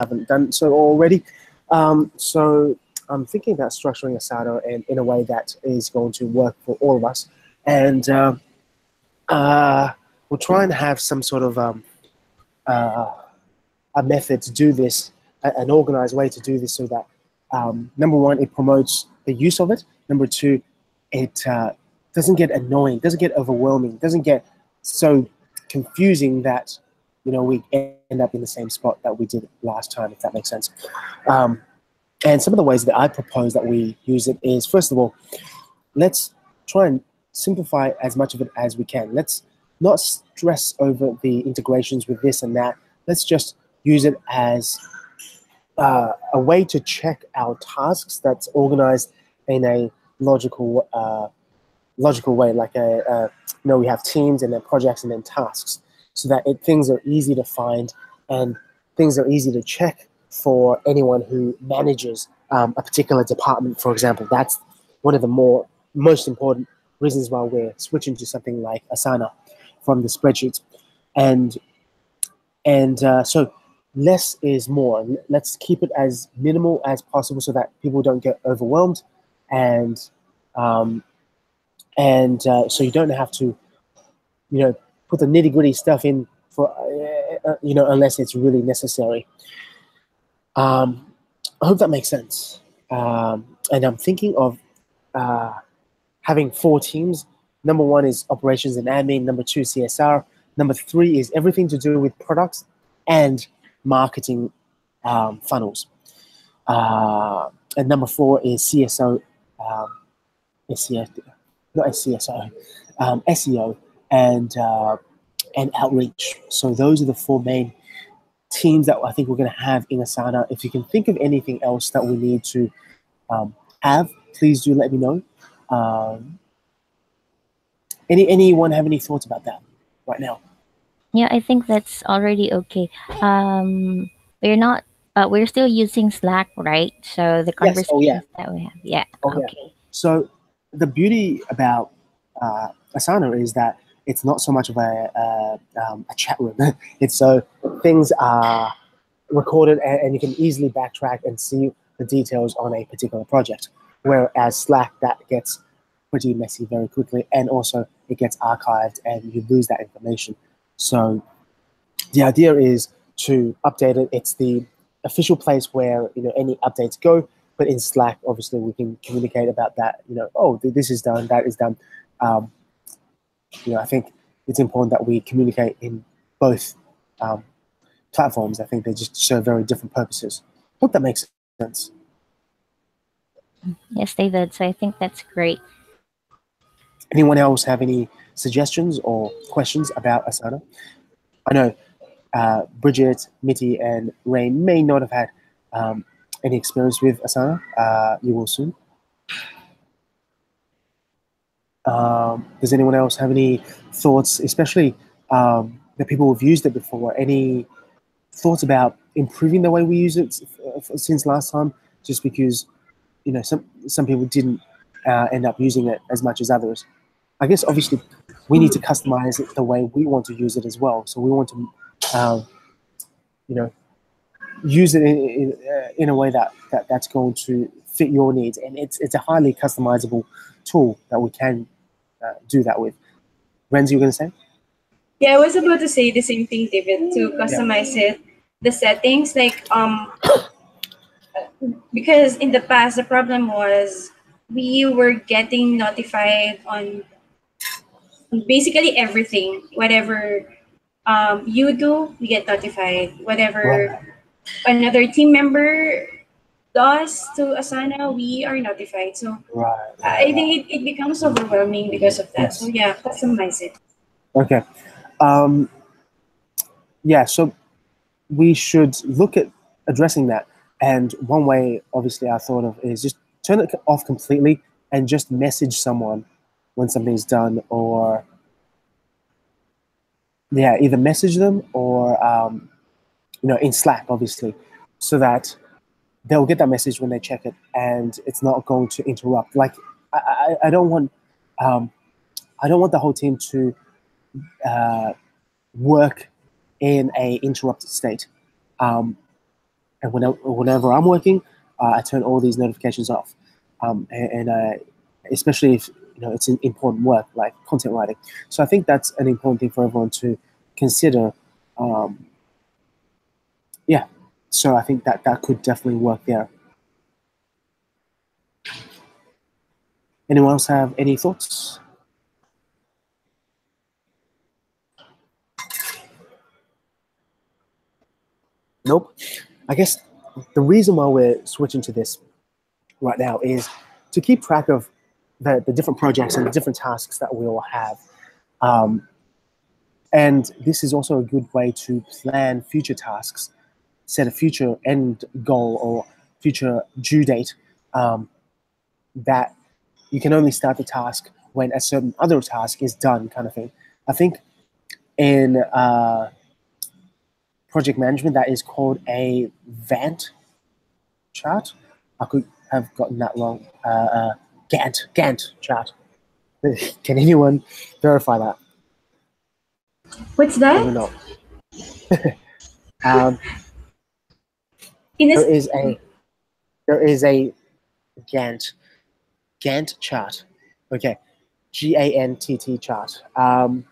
haven't done so already. So I'm thinking about structuring Asana in a way that is going to work for all of us. And we'll try and have some sort of a method to do this, an organized way to do this so that, number one, it promotes the use of it. Number two, it doesn't get annoying, doesn't get overwhelming, doesn't get so confusing that, we end up in the same spot that we did last time, if that makes sense. And some of the ways that I propose that we use it is, first of all, let's try and simplify as much of it as we can. Let's not stress over the integrations with this and that. Let's just use it as a way to check our tasks that's organized in a logical way, like we have teams and then projects and then tasks, so that things are easy to find and things are easy to check for anyone who manages a particular department, for example. That's one of the most important reasons why we're switching to something like Asana from the spreadsheets. And so less is more. Let's keep it as minimal as possible so that people don't get overwhelmed, and so you don't have to, put the nitty-gritty stuff in for, unless it's really necessary. I hope that makes sense. And I'm thinking of having 4 teams. Number 1 is operations and admin. Number 2 is CSR. Number 3 is everything to do with products and marketing funnels. And number 4 is CSO, SEO and outreach. So those are the 4 main teams that I think we're going to have in Asana. If you can think of anything else that we need to have, please do let me know. Anyone have any thoughts about that right now? Yeah, I think that's already okay. We're still using Slack, right? So the Yes. Oh, yeah. conversations that we have, yeah, Oh, yeah. okay. So the beauty about Asana is that it's not so much of a chat room. It's so things are recorded and you can easily backtrack and see the details on a particular project. Whereas Slack, that gets pretty messy very quickly, and also it gets archived and you lose that information. So the idea is to update it. It's the official place where any updates go. But in Slack, obviously, we can communicate about that. Oh, this is done, that is done. I think it's important that we communicate in both platforms. I think they just serve very different purposes. Hope that makes sense. Yes, David. So I think that's great. Anyone else have any suggestions or questions about Asana? I know Bridget, Mitty, and Ray may not have had any experience with Asana. You will soon. Does anyone else have any thoughts, especially the people who've used it before? Any thoughts about improving the way we use it since last time? Just because some people didn't end up using it as much as others. I guess obviously we need to customize it the way we want to use it as well. So we want to use it in a way that's going to fit your needs, and it's a highly customizable tool that we can do that with. Renz, you were going to say? Yeah, I was about to say the same thing, David, to customize it, the settings, because in the past the problem was we were getting notified on basically everything. Whatever you do, we get notified. Whatever another team member does to Asana, we are notified. So I think it becomes overwhelming because of that. Yes. So yeah, customize it. Okay. Yeah, so we should look at addressing that. And one way, obviously, I thought of is just turn it off completely and just message someone when something's done, or either message them or in Slack, obviously, so that they'll get that message when they check it, and it's not going to interrupt. Like I don't want the whole team to work in a interrupted state. and whenever I'm working, I turn all these notifications off, especially if it's important work like content writing. So I think that's an important thing for everyone to consider. Yeah, so I think that could definitely work there. Anyone else have any thoughts? Nope. I guess the reason why we're switching to this right now is to keep track of the different projects and the different tasks that we all have. And this is also a good way to plan future tasks, set a future end goal or future due date, that you can only start the task when a certain other task is done, kind of thing. I think in project management that is called a Gantt chart. I could have gotten that wrong. Gantt chart. Can anyone verify that? What's I don't that? know. In There this, is a Gantt chart. Okay, GANTT chart. I'm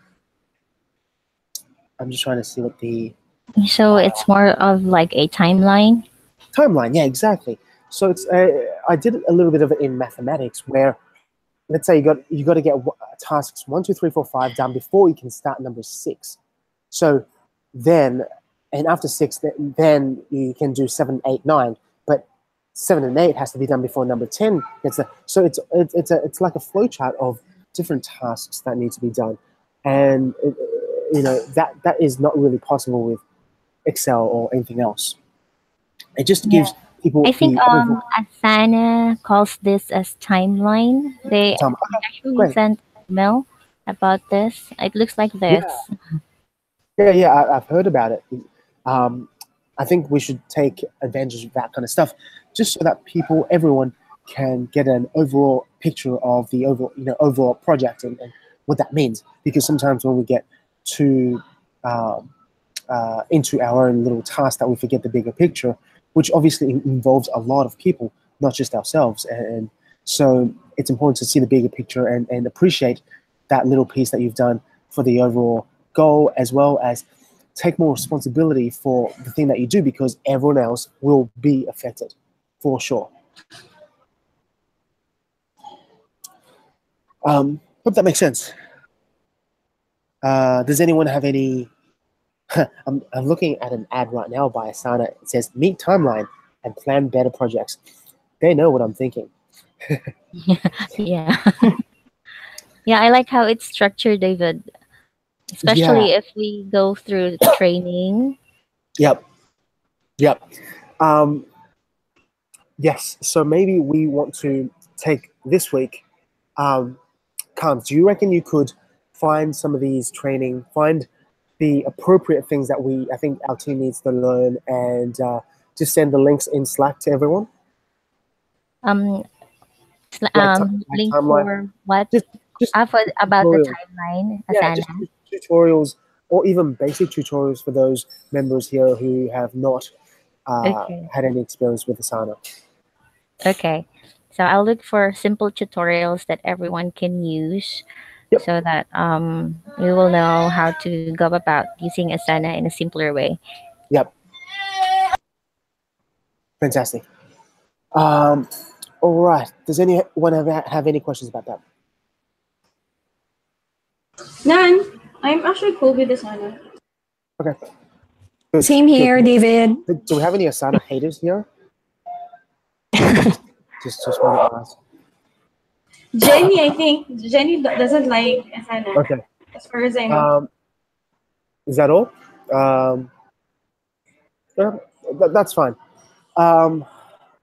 just trying to see what the So it's more of like a timeline. timeline. Yeah, exactly. So it's I did a little bit of it in mathematics, where let's say you got to get tasks 1, 2, 3, 4, 5 done before you can start number 6. So then, and after 6, then you can do 7, 8, 9. But 7 and 8 has to be done before number 10 gets there. So it's like a flow chart of different tasks that need to be done, and that is not really possible with Excel or anything else. It just gives people I think the overall Asana calls this as timeline. They time. actually Great. sent email about this. It looks like this. Yeah, I've heard about it. I think we should take advantage of that kind of stuff, just so that everyone can get an overall picture of the overall project and what that means. Because sometimes when we get too into our own little task, that we forget the bigger picture, which obviously involves a lot of people, not just ourselves. And so it's important to see the bigger picture and appreciate that little piece that you've done for the overall goal, as well as take more responsibility for the thing that you do, because everyone else will be affected for sure. Hope that makes sense. Does anyone have any? I'm looking at an ad right now by Asana. It says meet timeline and plan better projects. They know what I'm thinking. Yeah. Yeah, I like how it's structured, David. Especially if we go through training. Yep. Yes. So maybe we want to take this week. Carms, do you reckon you could find some of these training, find the appropriate things that I think our team needs to learn, and just send the links in Slack to everyone? Um, link timeline. for what? Just About the tutorials. timeline, Yeah, Asana. just tutorials, or even basic tutorials for those members here who have not Okay. had any experience with Asana. Okay. So I'll look for simple tutorials that everyone can use, Yep. so that we will know how to go about using Asana in a simpler way. Yep. Fantastic. All right. Does anyone have any questions about that? none. I'm actually cool with Asana. Okay. Good. Same here, Good. David. Do we have any Asana haters here? just want to ask. Jenny, I think Jenny doesn't like Asana. Okay. As far as I know. Is that all? Yeah, that's fine.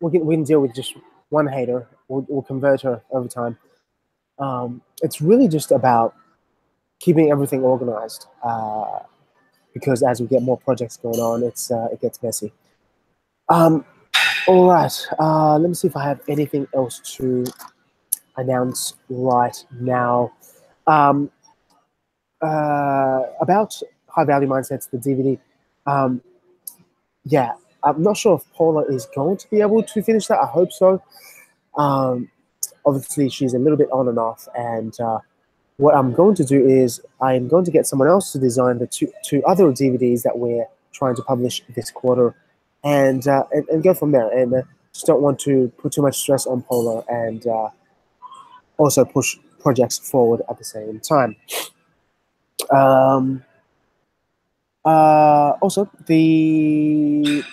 We can deal with just one hater. We'll convert her over time. It's really just about keeping everything organized, because as we get more projects going on, it gets messy. All right. Let me see if I have anything else to announce right now. About high value mindsets, the DVD. Yeah, I'm not sure if Paula is going to be able to finish that. I hope so. Obviously, she's a little bit on and off, and what I'm going to do is I'm going to get someone else to design the two other DVDs that we're trying to publish this quarter, and go from there. And just don't want to put too much stress on Paula, and also push projects forward at the same time. Also, the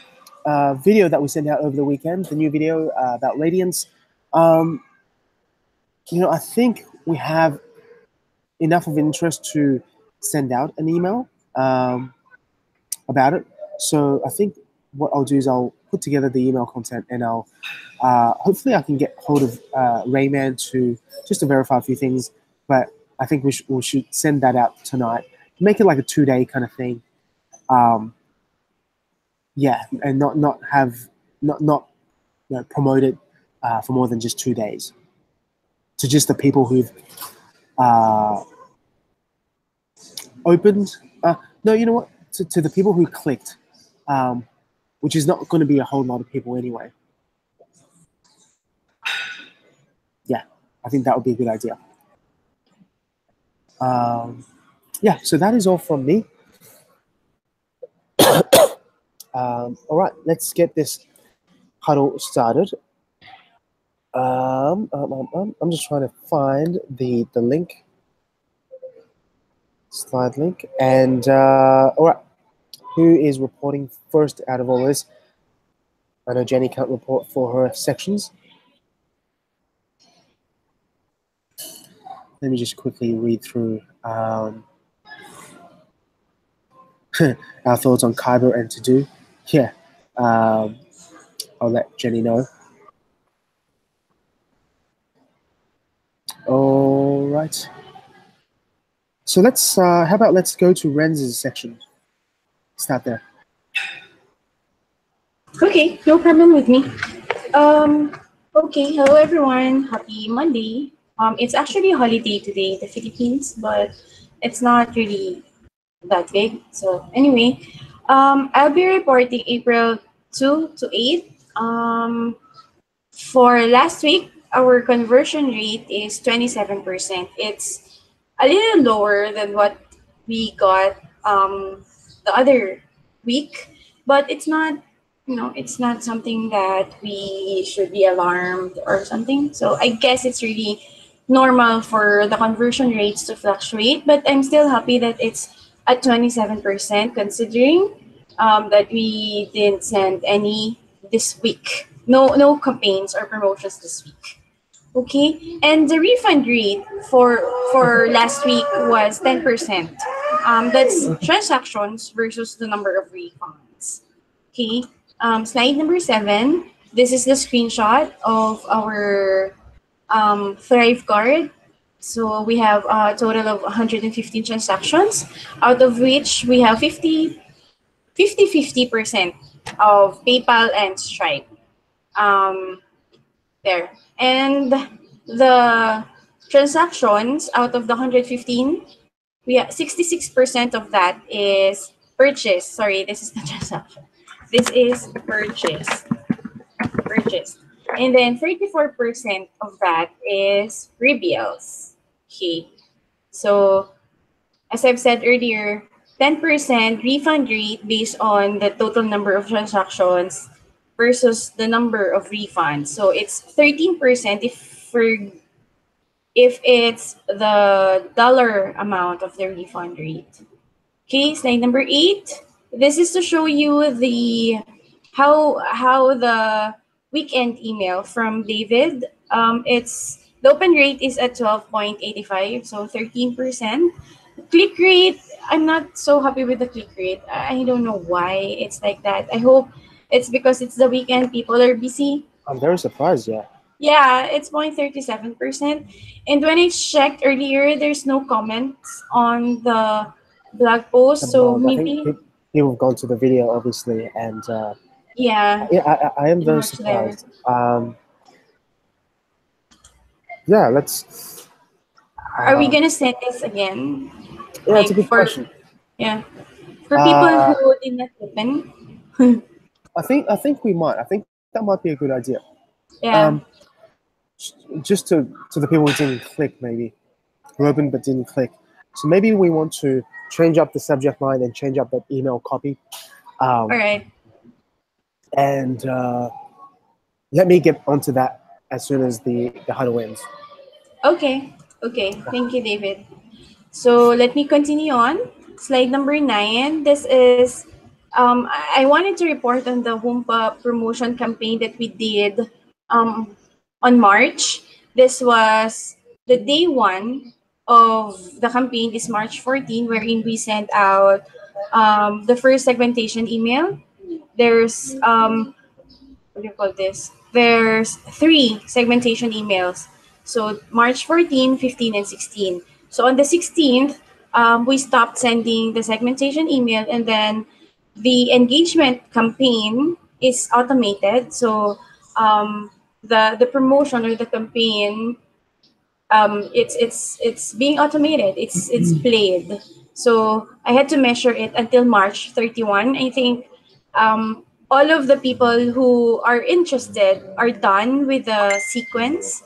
video that we sent out over the weekend, the new video about Radiance, I think we have enough of interest to send out an email about it. So I think what I'll do is I'll put together the email content, and I'll hopefully I can get hold of Rayman just to verify a few things. But I think we should send that out tonight. Make it like a 2-day kind of thing. Yeah, and not promote it for more than just 2 days to just the people who've opened. No, you know what? To the people who clicked, which is not going to be a whole lot of people anyway. Yeah, I think that would be a good idea. Yeah, so that is all from me. All right, let's get this huddle started. I'm just trying to find the link, slide link, and all right, who is reporting first out of all this? I know Jenny can't report for her sections. Let me just quickly read through our thoughts on Kyber and To Do. Yeah, I'll let Jenny know. All right. So let's, how about let's go to Renz's section. Start there. Okay, no problem with me. Okay, hello everyone. Happy Monday. It's actually a holiday today in the Philippines, but it's not really that big. So anyway, I'll be reporting April 2 to 8. For last week, our conversion rate is 27%. It's a little lower than what we got the other week, but it's not, it's not something that we should be alarmed or something. So I guess it's really normal for the conversion rates to fluctuate, but I'm still happy that it's at 27% considering that we didn't send any this week. No campaigns or promotions this week. Okay, and the refund rate for last week was 10%. That's transactions versus the number of refunds. Okay, slide number 7. This is the screenshot of our Thrive card. So we have a total of 115 transactions, out of which we have 50% of PayPal and Stripe. There. And the transactions out of the 115, we have 66% of that is purchase. Sorry, this is the transaction. This is purchase. And then 34% of that is rebills. Okay. So as I've said earlier, 10% refund rate based on the total number of transactions versus the number of refunds. So it's 13% if it's the dollar amount of the refund rate. Okay, slide number 8. This is to show you the how the weekend email from David. It's the open rate is at 12.85, so 13%. Click rate, I'm not so happy with the click rate. I don't know why it's like that. I hope it's because it's the weekend, people are busy. I'm very surprised, yeah. Yeah, it's 0.37%. And when I checked earlier, there's no comments on the blog post. So maybe I think people have gone to the video, obviously, and yeah, I am very surprised. Yeah, let's. Are we gonna send this again? Yeah, like, it's a good question. Yeah, for people who did not open. I think we might. I think that might be a good idea. Yeah. Just to the people who didn't click, maybe who opened but didn't click. So maybe we want to change up the subject line and change up that email copy. All right. And let me get onto that as soon as the huddle ends. Okay. Okay. Thank you, David. So let me continue on. Slide number 9. This is, I wanted to report on the Wumpa promotion campaign that we did on March. This was the day one of the campaign, is March 14, wherein we sent out the first segmentation email. There's what do you call this? There's 3 segmentation emails. So March 14, 15, and 16. So on the 16th, we stopped sending the segmentation email, and then the engagement campaign is automated. So the promotion or the campaign, it's being automated. It's played. So I had to measure it until March 31. I think all of the people who are interested are done with the sequence,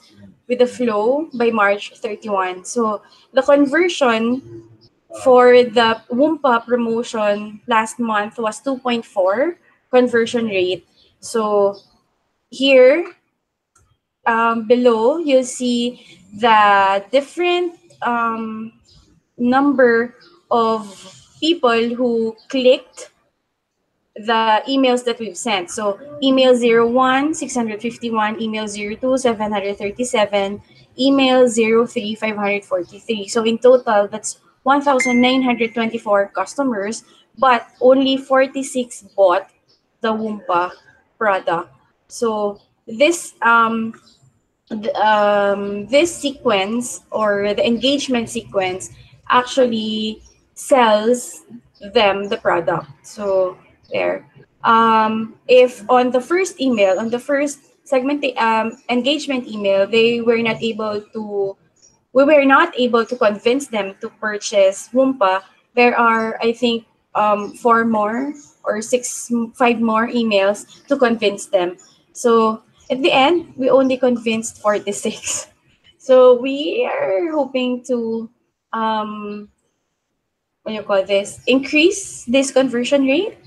with the flow by March 31. So the conversion for the Wumpa promotion last month was 2.4 conversion rate. So here below, you'll see the different number of people who clicked the emails that we've sent. So email 01, 651, email 02, 737, email 03, 543. So in total, that's 1,924 customers, but only 46 bought the Wumpa product. So this sequence, or the engagement sequence, actually sells them the product. So there. If on the first email, on the first segment engagement email, we were not able to convince them to purchase Wumpa, there are, I think, 4 more or 5 more emails to convince them. So at the end, we only convinced 46. So we are hoping to what do you call this? Increase this conversion rate.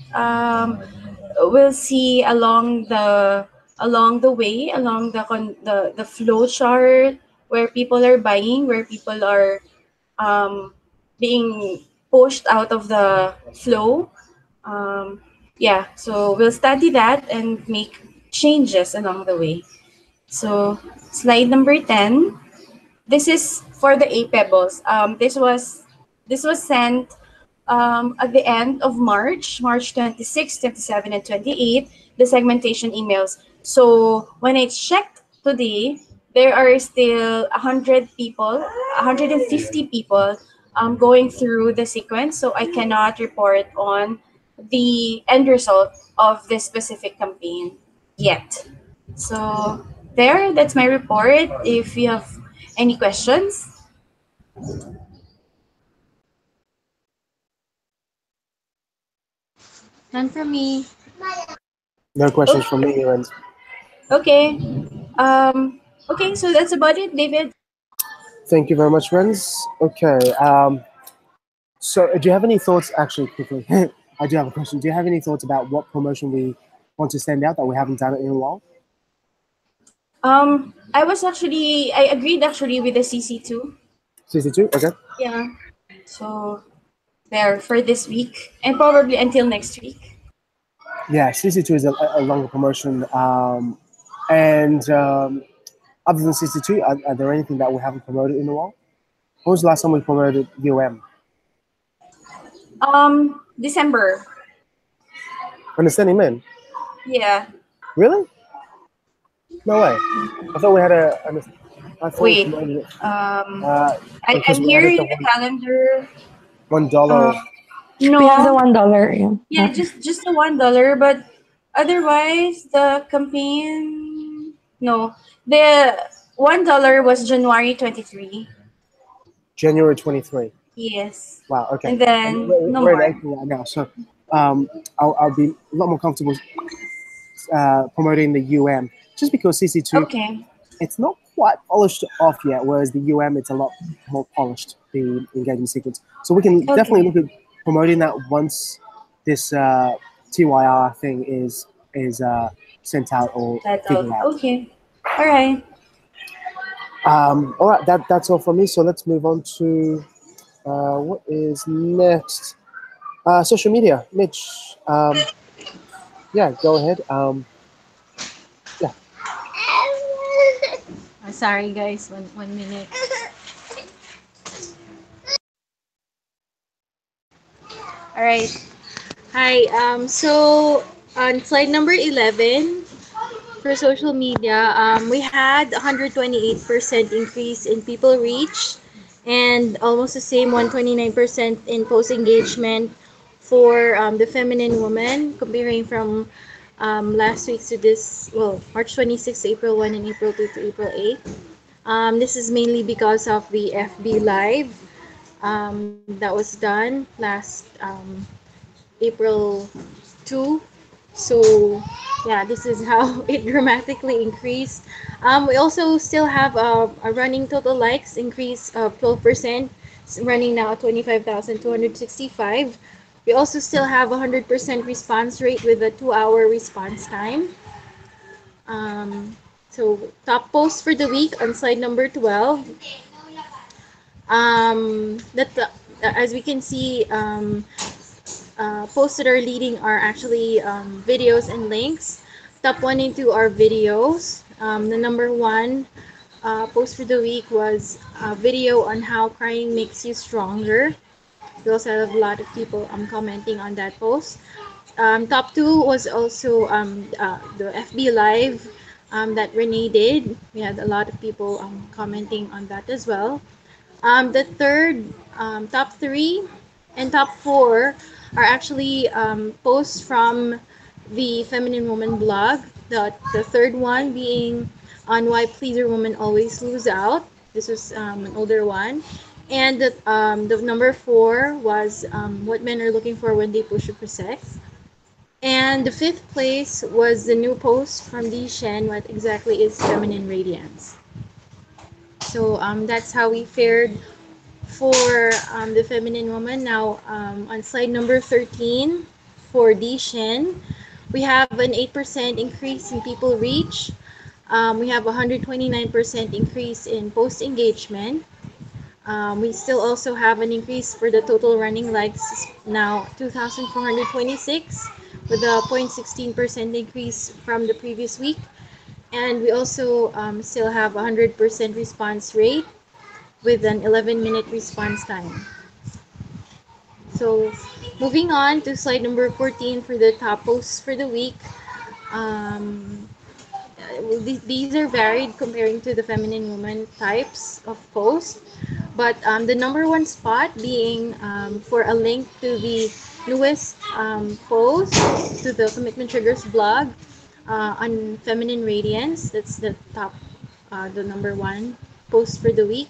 We'll see along the way, along the flow chart, where people are buying, where people are being pushed out of the flow. Yeah, so we'll study that and make changes along the way. So slide number 10. This is for the A Pebbles. This was sent at the end of March 26, 27, and 28, the segmentation emails. So when I checked today, there are still 100 people, 150 people going through the sequence. So I cannot report on the end result of this specific campaign yet. So that's my report. If you have any questions. None for me. No questions from me, Renz. Okay. Okay, so that's about it, David. Thank you very much, Renz. Okay. So do you have any thoughts? Actually, quickly, I do have a question. Do you have any thoughts about what promotion we want to send out that we haven't done it in a while? I agreed actually with the CC2. CC2. Okay. Yeah. So there for this week and probably until next week. Yeah, CC2 is a longer promotion. And other than CC2, are there anything that we haven't promoted in a while? When was the last time we promoted UM? December. When it's sending in? Yeah. Really? No way. I thought we had I thought we Wait. promoted it. I'm here in the calendar. $1. No. We have the $1. Yeah, just the $1, but otherwise the campaign. No, the $1 was January 23. January 23. Yes. Wow. Okay. And then no we're more. in April right now, so I'll be a lot more comfortable promoting the UM, just because CC2 Okay. it's not quite polished off yet, whereas the UM it's a lot more polished, the engagement sequence. So we can definitely Okay. look at promoting that once this TYR thing is sent out or That's figured out. out. Okay. All right. All right, that's all from me. So let's move on to what is next. Social media, Mitch. Yeah, go ahead. Yeah. Sorry guys, one minute. All right. Hi. So on slide number 11 for social media, we had 128% increase in people reach and almost the same 129% in post engagement for the feminine woman, comparing from last week to this, well, March 26th, April 1, and April 2 to April 8. This is mainly because of the FB Live that was done last April 2. So yeah, this is how it dramatically increased. We also still have a running total likes increase of 12%, running now at 25,265. We also still have 100% response rate with a 2-hour response time. So top post for the week on slide number 12. That as we can see, posts that are leading are actually videos and links. Top one and two are videos. The number one post for the week was a video on how crying makes you stronger. We also have a lot of people commenting on that post. Top two was also the FB Live that Renee did. We had a lot of people commenting on that as well. The third, top three, and top four are actually posts from the Feminine Woman blog. The third one being on why pleaser women always lose out. This was an older one. And the number four was what men are looking for when they push you for sex. And the fifth place was the new post from Di Shen, what exactly is feminine radiance. So that's how we fared for the feminine woman. Now, on slide number 13 for Shen, we have an 8% increase in people reach. We have 129% increase in post engagement. We still also have an increase for the total running likes, now 2,426, with a 0.16% increase from the previous week. And we also still have 100% response rate with an 11-minute response time. So moving on to slide number 14 for the top posts for the week. Um, these are varied comparing to the feminine woman types of posts. But the number one spot being for a link to the newest post to the Commitment Triggers blog on feminine radiance. That's the top, the number one post for the week.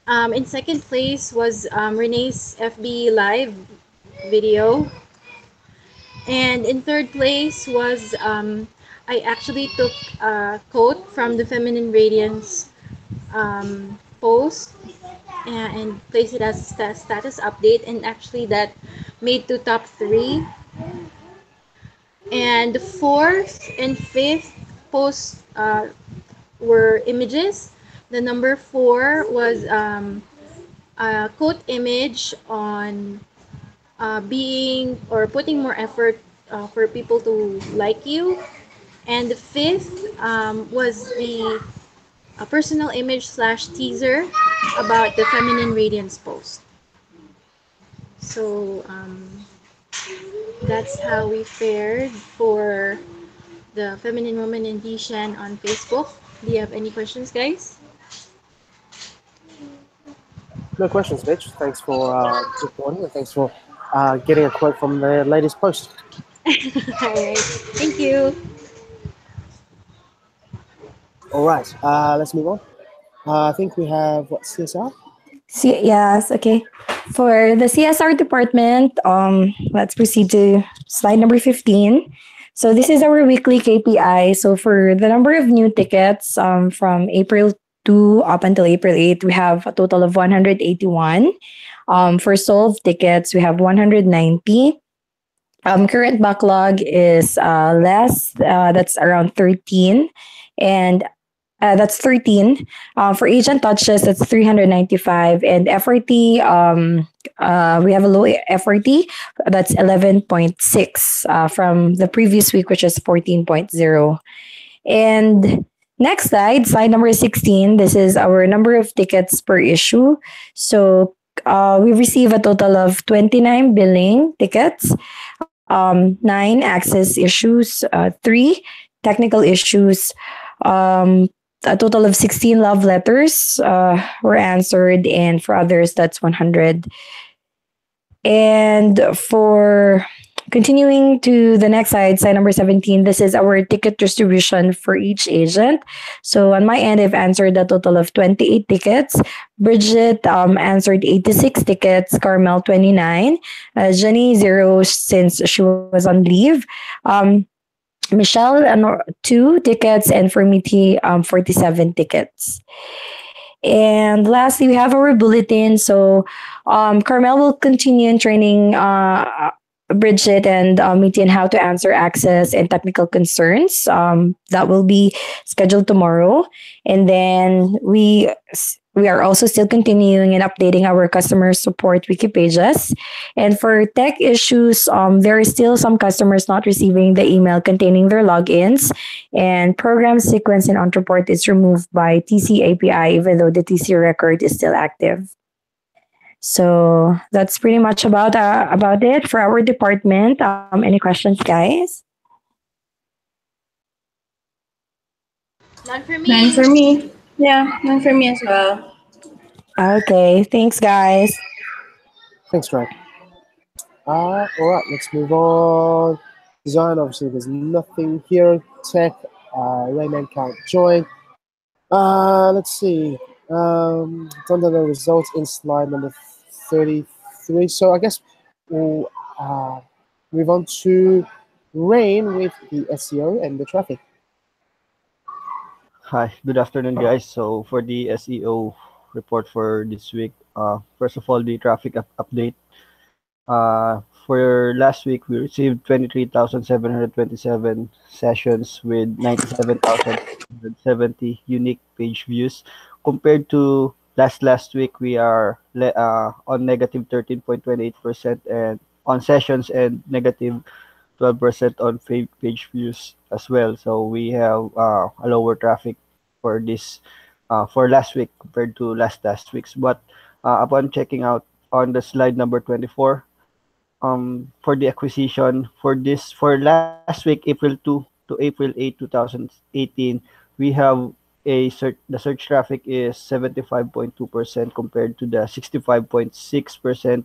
In second place was Renee's FB Live video. And in third place was I actually took a quote from the Feminine Radiance post and placed it as status update, and actually that made to top three. And the fourth and fifth post were images. The number four was a quote image on being or putting more effort for people to like you. And the fifth was the personal image slash teaser about the feminine radiance post. So that's how we fared for the feminine woman in Dishan on Facebook. Do you have any questions, guys? No questions, Mitch. Thanks for reporting and thanks for getting a quote from the latest post. All right. Thank you. All right, let's move on. I think we have what CSR. Yes, okay. For the CSR department, let's proceed to slide number 15. So this is our weekly KPI. So for the number of new tickets from April 2 up until April 8, we have a total of 181. For solved tickets, we have 190. Current backlog is less. That's around 13. And that's 13. For agent touches, that's 395. And FRT, we have a low FRT. That's 11.6 from the previous week, which is 14.0. And next slide, slide number 16. This is our number of tickets per issue. So we receive a total of 29 billing tickets, 9 access issues, 3 technical issues, a total of 16 love letters were answered, and for others, that's 100. And for continuing to the next slide, slide number 17, this is our ticket distribution for each agent. So on my end, I've answered a total of 28 tickets. Bridget answered 86 tickets, Carmel 29, Jenny 0 since she was on leave. Michelle, 2 tickets, and for Miti, 47 tickets. And lastly, we have our bulletin. So Carmel will continue in training Bridget and Miti on how to answer access and technical concerns. That will be scheduled tomorrow. And then we are also still continuing and updating our customer support wiki pages. And for tech issues, there are still some customers not receiving the email containing their logins, and program sequence in Entreport is removed by TC API, even though the TC record is still active. So that's pretty much about it for our department. Any questions, guys? None for me. None for me. Yeah, none for me as well. Okay, thanks, guys. Thanks, Greg. All right, let's move on. Design, obviously, there's nothing here. Tech, Rayman can't join. Let's see. Done the results in slide number 33. So I guess we'll move on to Rain with the SEO and the traffic. Hi, good afternoon, guys. So for the SEO report for this week, first of all, the traffic update. For last week, we received 23,727 sessions with 97,770 unique page views. Compared to last week, we are on negative 13.28% and on sessions and negative 12% on page views as well. So we have a lower traffic for this for last week compared to last week's. But upon checking out on the slide number 24, for the acquisition for last week, April 2 to April 8, 2018, we have the search traffic is 75.2% compared to the 65.6%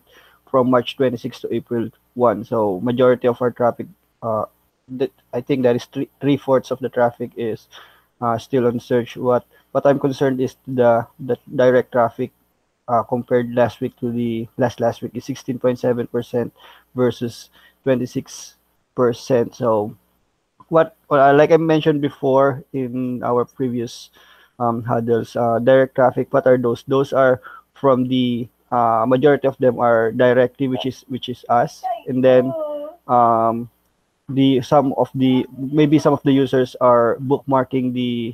from March 26 to April 1. So majority of our traffic, I think that is 3/4 of the traffic is still on search. What I'm concerned is the direct traffic compared last week to the last week is 16.7% versus 26%. So like I mentioned before in our previous huddles, direct traffic, what are those? Those are from the majority of them are directly, which is us, and then some of the users are bookmarking the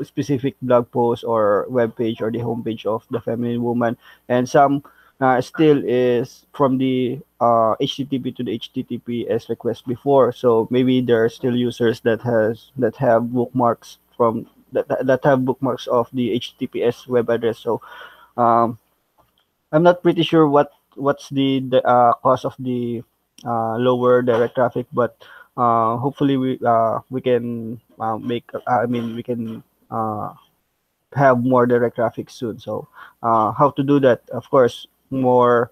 specific blog post or web page or the homepage of the feminine woman, and some still is from the HTTP to the HTTPS request before. So maybe there are still users that have bookmarks from that have bookmarks of the HTTPS web address. So I'm not pretty sure what's the cause of the lower direct traffic, but hopefully we can we can have more direct traffic soon. So how to do that? Of course, more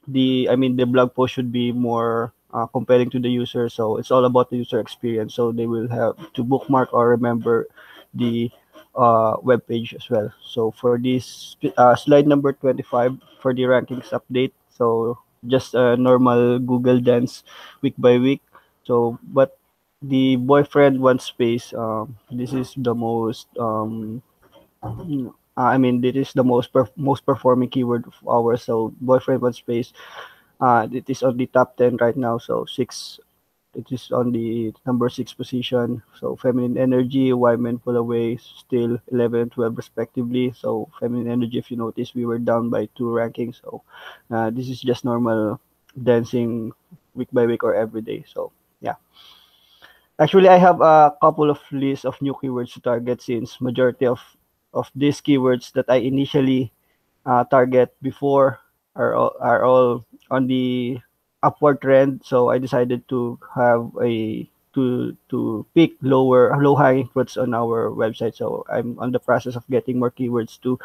the blog post should be more compelling to the user. So it's all about the user experience. So they will have to bookmark or remember the web page as well. So for this slide number 25 for the rankings update. So just a normal Google dance week by week. So, but the boyfriend wants space. This is the most I mean, this is the most performing keyword of ours. So boyfriend wants space. It is on the top 10 right now. So six, it is on the number six position. So feminine energy, why men pull away, still 11 and 12 respectively. So feminine energy, if you notice, we were down by two rankings. So this is just normal dancing week by week or every day. So yeah. Actually, I have a couple of lists of new keywords to target since majority of these keywords that I initially target before are all on the upward trend. So I decided to have a to pick low hanging fruits on our website. So I'm on the process of getting more keywords to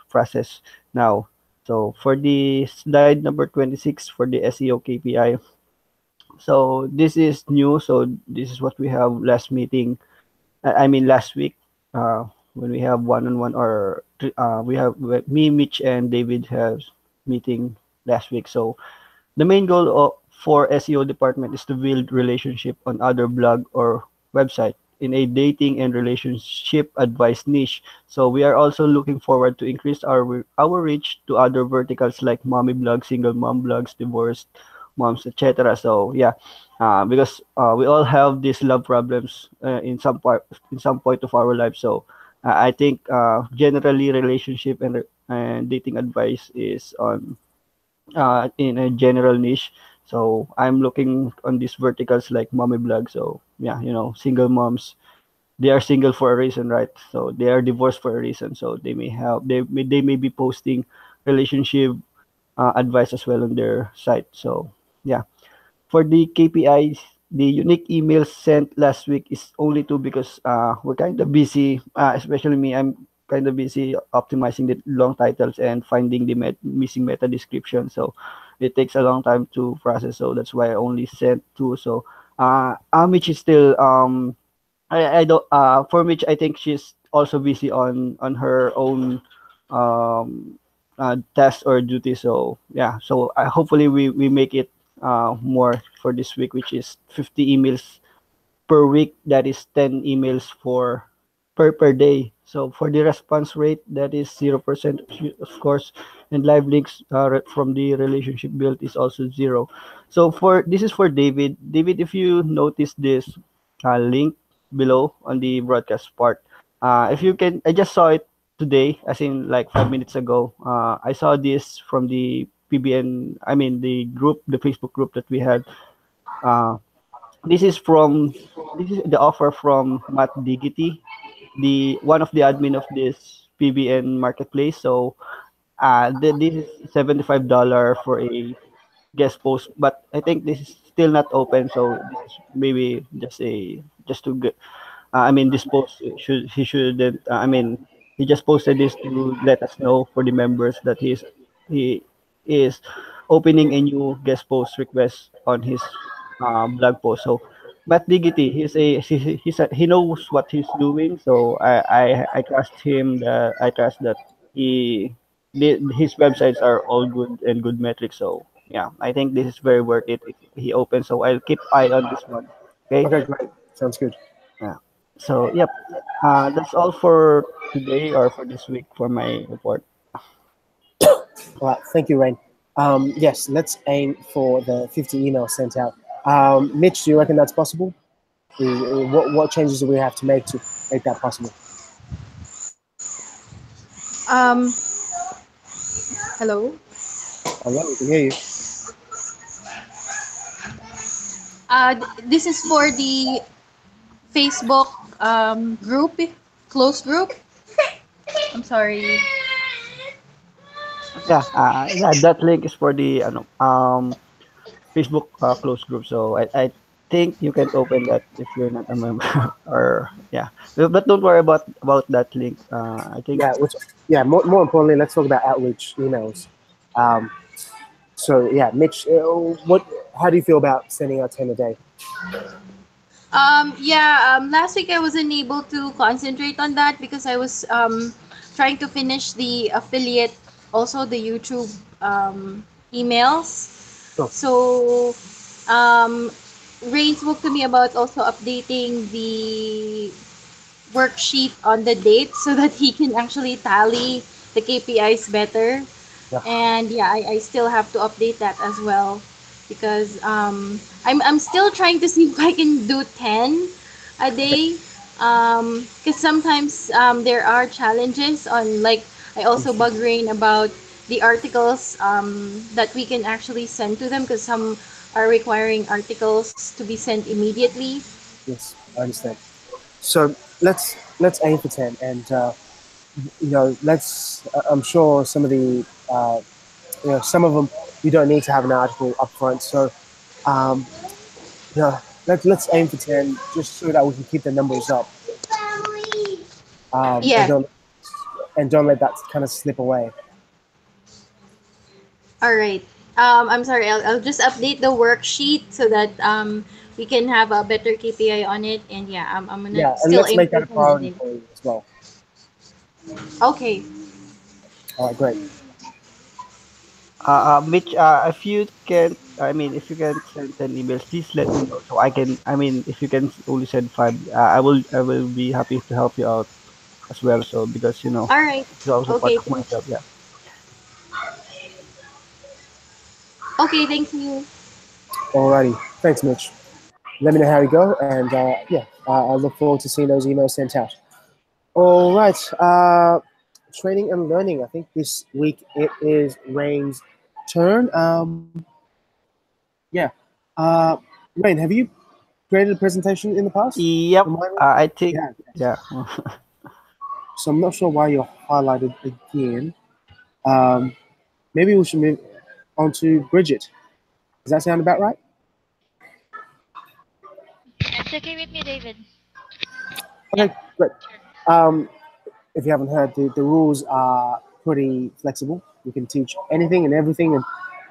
process now. So for the slide number 26 for the SEO KPI, so this is new. So this is what we have last meeting. I mean last week, when we have one-on-one or we have me, Mitch, and David have meeting last week. So the main goal for SEO department is to build relationship on other blog or website in a dating and relationship advice niche. So we are also looking forward to increase our reach to other verticals like mommy blogs, single mom blogs, divorced moms, etc. So yeah, because we all have these love problems in some point of our life. So I think generally relationship and dating advice is on in a general niche. So I'm looking on these verticals like mommy blog. So yeah, single moms, they are single for a reason, right? So they are divorced for a reason. So they may be posting relationship advice as well on their site. So yeah, for the KPIs, the unique emails sent last week is only two because we're kind of busy, especially me. I'm kind of busy optimizing the long titles and finding the missing meta description. So it takes a long time to process. So that's why I only sent two. So Mitch is still I don't for Mitch, I think she's also busy on her own task or duty. So yeah, so hopefully we make it more for this week, which is 50 emails per week. That is 10 emails for per day. So for the response rate, that is 0%, of course, and live links from the relationship build is also zero. So for this is for David. David, if you notice this link below on the broadcast part, if you can, I just saw it today, as in like 5 minutes ago. I saw this from the PBN, I mean the group, the Facebook group that we had. Uh, this is from this is the offer from Matt Digity, the one of the admin of this PBN marketplace. So this is $75 for a guest post, but I think this is still not open. So this is maybe just to get. I mean, this post should he shouldn't. I mean, he just posted this to let us know for the members that he is opening a new guest post request on his blog post. So, Matt Diggity, he knows what he's doing. So I trust him. That I trust that his websites are all good and good metrics. So yeah, I think this is very worth it if he opens. So I'll keep eye on this one. Okay. Okay, great. Sounds good. Yeah. So yep. That's all for today or for this week for my report. All right, thank you, Rain. Yes, let's aim for the 50 emails sent out. Mitch, do you reckon that's possible? What changes do we have to make that possible? Um, Hello. Hello, we can hear you. This is for the Facebook group, close group. I'm sorry. Yeah. Yeah. That link is for the Facebook closed group. So I think you can open that if you're not a member or yeah. But don't worry about that link. I think More importantly, let's talk about outreach emails. So yeah, Mitch, how do you feel about sending out 10 a day? Last week I wasn't able to concentrate on that because I was trying to finish the affiliate, also the YouTube emails. Sure. So um, Ray spoke to me about also updating the worksheet on the date so that he can actually tally the KPIs better. Yeah. And yeah, I still have to update that as well because I'm still trying to see if I can do 10 a day because sometimes there are challenges on like I also Understood. bug Rain about the articles that we can actually send to them because some are requiring articles to be sent immediately. Yes, I understand. So let's aim for 10, and let's. I'm sure some of the some of them you don't need to have an article up front. So um, you know, let's aim for 10, just so that we can keep the numbers up, and Yeah. don't let that kind of slip away. All right. I'm sorry. I'll just update the worksheet so that we can have a better KPI on it. And yeah, I'm gonna Yeah, and still let's aim make for that a 10 a priority day. for you as well. Okay. All right, great. Mitch, if you can, if you can send 10 emails, please let me know so I can. If you can only send 5, I will be happy to help you out as well. So because All right. it's also part Okay. of my job. Yeah. Okay. Thank you. Alrighty, thanks, Mitch. Let me know how you go, and yeah, I look forward to seeing those emails sent out. All right, training and learning. I think this week it is Rain's turn. Yeah, uh, Rain, have you created a presentation in the past? Yep. Remind me. I think. Yeah. Yeah. So I'm not sure why you're highlighted again. Um, maybe we should move on to Bridget. Does that sound about right? It's okay with me, David. Yeah, Okay, great. sure. Um, if you haven't heard, the rules are pretty flexible. You can teach anything and everything,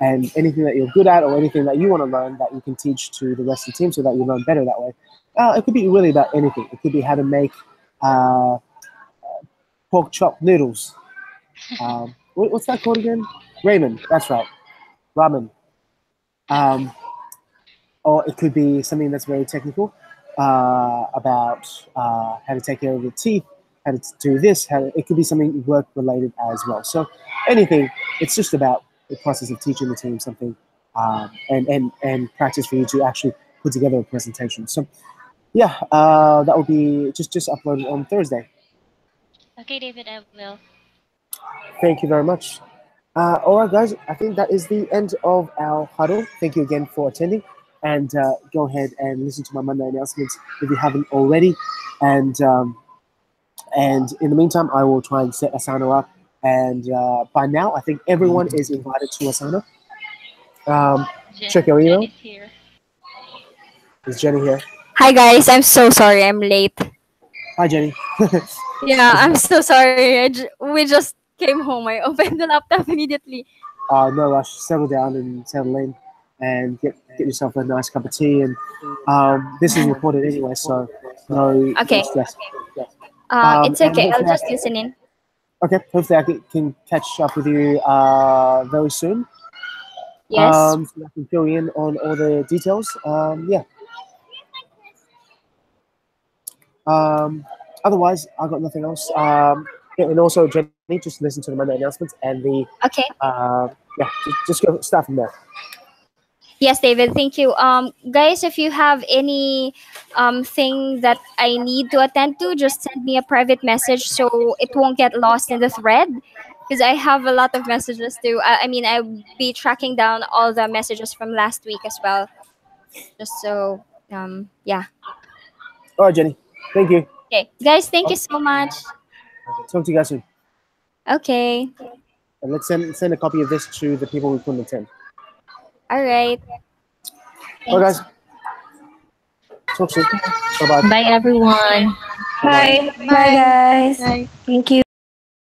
and anything that you're good at or anything that you want to learn that you can teach to the rest of the team so that you learn better that way. It could be really about anything. It could be how to make uh, pork chop noodles. What's that called again? Ramen. That's right. Ramen. Um, or it could be something that's very technical about how to take care of your teeth, how to do this. It could be something work related as well. So anything, it's just about the process of teaching the team something, and practice for you to actually put together a presentation. So yeah, that will be just uploaded on Thursday. Okay, David, I will. Thank you very much. All right, guys, I think that is the end of our huddle. Thank you again for attending. And go ahead and listen to my Monday announcements if you haven't already. And in the meantime, I will try and set Asana up. And by now, I think everyone is invited to Asana. Check your email. Jenny's here. Is Jenny here? Hi guys, I'm so sorry I'm late. Hi, Jenny. Yeah, I'm so sorry. We just came home. I opened the laptop immediately. No rush. Settle down and settle in, and get yourself a nice cup of tea. And this is recorded anyway, so no Okay. stress. It's And okay. I'll hopefully, just listen in. hopefully I can catch up with you very soon. Yes. So I can fill you in on all the details. Yeah. Otherwise, I've got nothing else. And also, Jenny, just listen to the Monday announcements and the Okay. yeah, just go start from there. Yes, David. Thank you. Guys, if you have any thing that I need to attend to, just send me a private message so it won't get lost in the thread. Because I have a lot of messages too. I mean, I'll be tracking down all the messages from last week as well. Just so, yeah. All right, Jenny. Thank you. Okay, guys. Thank you so much. Talk to you guys soon. Okay. And let's send a copy of this to the people who couldn't attend. All right. All right, guys. Talk soon. Bye bye. Bye, everyone. Bye. Bye, guys. Thank you.